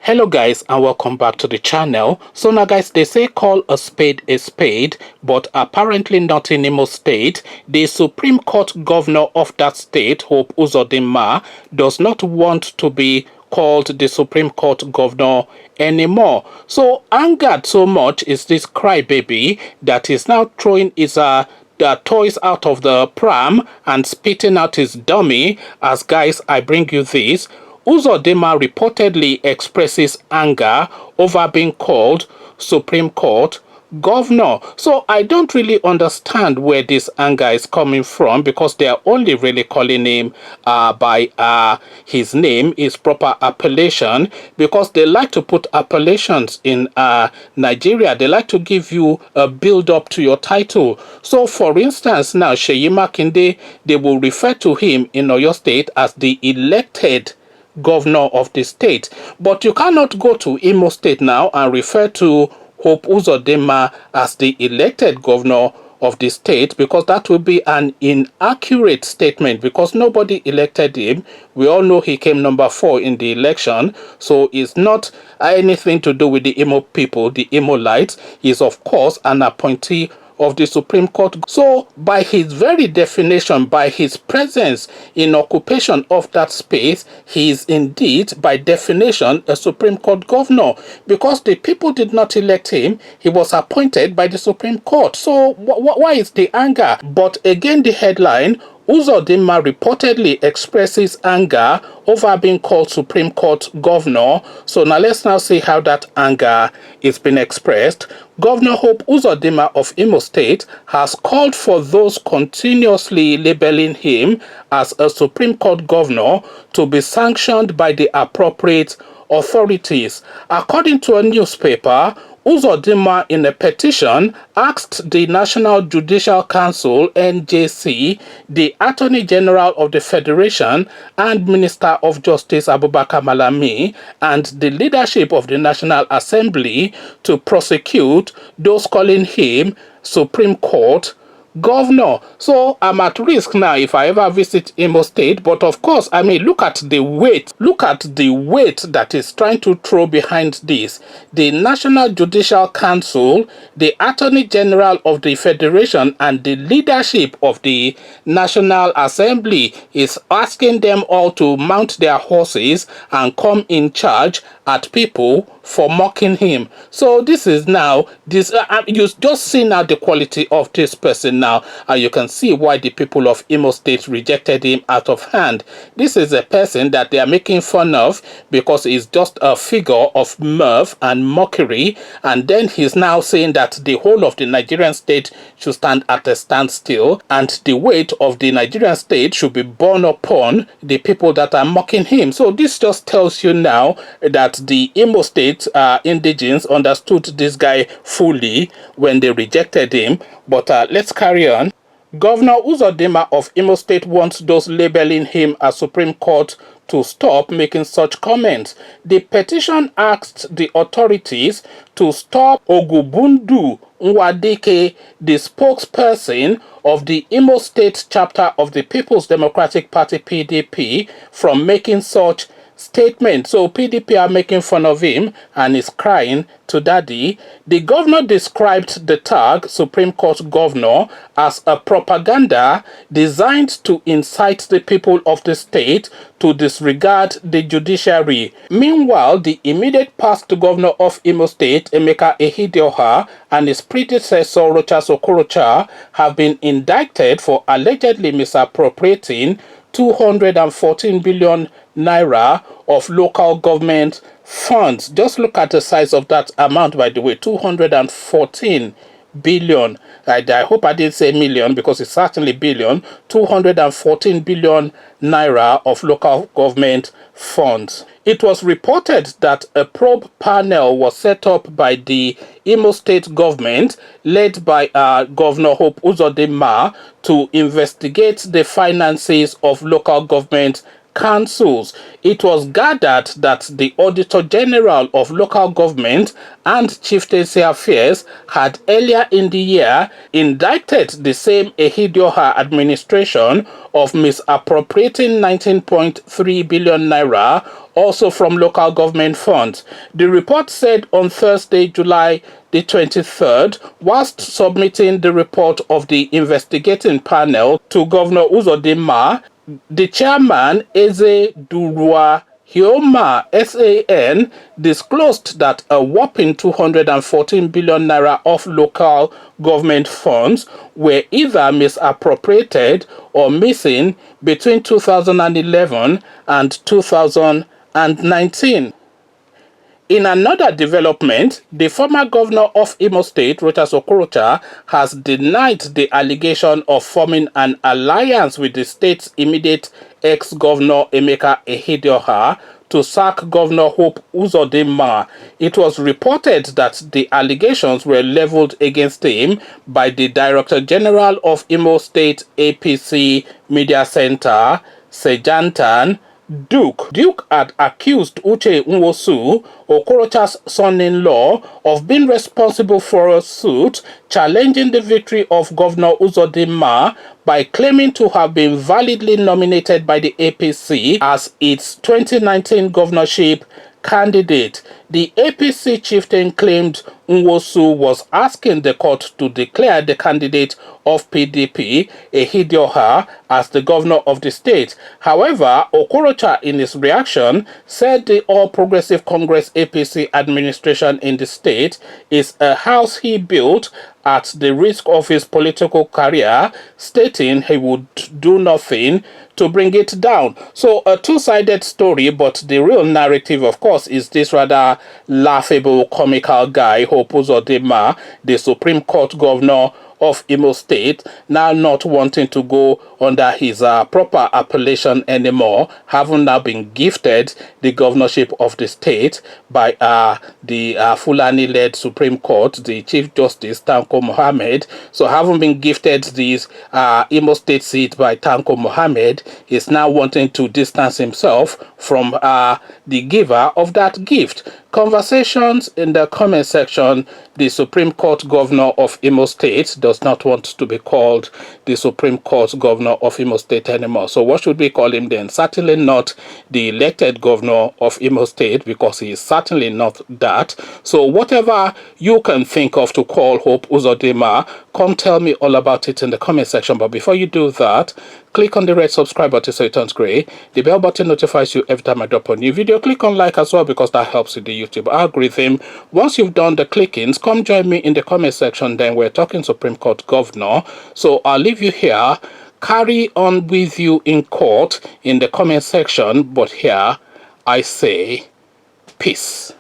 Hello guys, and welcome back to the channel. So now guys, they say call a spade, but apparently not in Imo State. The Supreme Court governor of that state, Hope Uzodinma, does not want to be called the Supreme Court governor anymore. So angered so much is this crybaby that is now throwing his the toys out of the pram and spitting out his dummy. As guys, I bring you this. Uzodinma reportedly expresses anger over being called Supreme Court governor. So I don't really understand where this anger is coming from, because they are only really calling him by his name, his proper appellation, because they like to put appellations in Nigeria. They like to give you a build up to your title. So for instance, now Seyi Makinde, they will refer to him in Oyo State as the elected governor of the state. But you cannot go to Imo State now and refer to Hope Uzodinma as the elected governor of the state, because that will be an inaccurate statement, because nobody elected him. We all know he came number 4 in the election, so it's not anything to do with the Imo people, the Imolites. He's of course an appointee of the Supreme Court. So by his very definition, by his presence in occupation of that space, he is indeed by definition a Supreme Court governor, because the people did not elect him. He was appointed by the Supreme Court. So why is the anger? But again, the headline: Uzodinma reportedly expresses anger over being called Supreme Court governor. So now let's now see how that anger is being expressed. Governor Hope Uzodinma of Imo State has called for those continuously labeling him as a Supreme Court governor to be sanctioned by the appropriate authorities. According to a newspaper, Uzodinma, in a petition, asked the National Judicial Council (NJC), the Attorney General of the Federation and Minister of Justice Abubakar Malami, and the leadership of the National Assembly to prosecute those calling him Supreme Court governor. So I'm at risk now if I ever visit Imo State. But of course, I mean, look at the weight that is trying to throw behind this. The National Judicial Council, the Attorney General of the Federation, and the leadership of the National Assembly is asking them all to mount their horses and come in charge at people for mocking him. So this is now this you just see now the quality of this person now, and you can see why the people of Imo State rejected him out of hand. This is a person that they are making fun of because he's just a figure of mirth and mockery, and then he's now saying that the whole of the Nigerian state should stand at a standstill, and the weight of the Nigerian state should be borne upon the people that are mocking him. So this just tells you now that the Imo State indigenes understood this guy fully when they rejected him. But let's carry on. Governor Uzodinma of Imo State wants those labeling him as Supreme Court to stop making such comments. The petition asked the authorities to stop Ogubundu Nwadike, the spokesperson of the Imo State chapter of the People's Democratic Party (PDP), from making such statement. So PDP are making fun of him and is crying to daddy. The governor described the tag Supreme Court governor as a propaganda designed to incite the people of the state to disregard the judiciary. Meanwhile, the immediate past governor of Imo State, Emeka Ehidioha, and his predecessor, Rochas Okorocha, have been indicted for allegedly misappropriating 214 billion naira of local government funds. Just look at the size of that amount, by the way, 214 billion. I hope I didn't say million, because it's certainly billion. 214 billion naira of local government funds. It was reported that a probe panel was set up by the Imo State government, led by Governor Hope Uzodinma, to investigate the finances of local government councils. It was gathered that the Auditor General of Local Government and Chieftaincy Affairs had earlier in the year indicted the same Ehidioha administration of misappropriating 19.3 billion naira, also from local government funds. The report said on Thursday, July the 23rd, whilst submitting the report of the investigating panel to Governor Uzodinma, the chairman, Eze Durua Hioma SAN, disclosed that a whopping 214 billion naira of local government funds were either misappropriated or missing between 2011 and 2019. In another development, the former governor of Imo State, Rochas Okorocha, has denied the allegation of forming an alliance with the state's immediate ex-governor Emeka Ehidioha to sack Governor Hope Uzodinma. It was reported that the allegations were leveled against him by the Director General of Imo State APC Media Center, Sejantan Duke. Duke had accused Uche Nwosu, Okorocha's son-in-law, of being responsible for a suit challenging the victory of Governor Uzodinma by claiming to have been validly nominated by the APC as its 2019 governorship candidate. The APC chieftain claimed Nwosu was asking the court to declare the candidate of PDP, Ehidioha, as the governor of the state. However, Okorocha, in his reaction, said the All Progressive Congress APC administration in the state is a house he built at the risk of his political career, stating he would do nothing to bring it down. So a two-sided story, but the real narrative, of course, is this rather laughable, comical guy, Hope Uzodinma, the Supreme Court governor of Imo State, now not wanting to go under his proper appellation anymore, having now been gifted the governorship of the state by the Fulani-led Supreme Court, the Chief Justice Tanko Mohammed. So having been gifted this Imo State seat by Tanko Mohammed, is now wanting to distance himself from the giver of that gift. Conversations in the comment section. The Supreme Court governor of Imo State does not want to be called the Supreme Court governor of Imo State anymore. So what should we call him then? Certainly not the elected governor of Imo State, because he is certainly not that. So whatever you can think of to call Hope Uzodinma, come tell me all about it in the comment section. But before you do that, click on the red subscribe button so it turns gray. The bell button notifies you every time I drop a new video. Click on like as well, because that helps with the YouTube algorithm. Once you've done the clickings, come join me in the comment section. Then we're talking Supreme Court governor. So I'll leave you here. Carry on with you in court in the comment section. But here I say peace.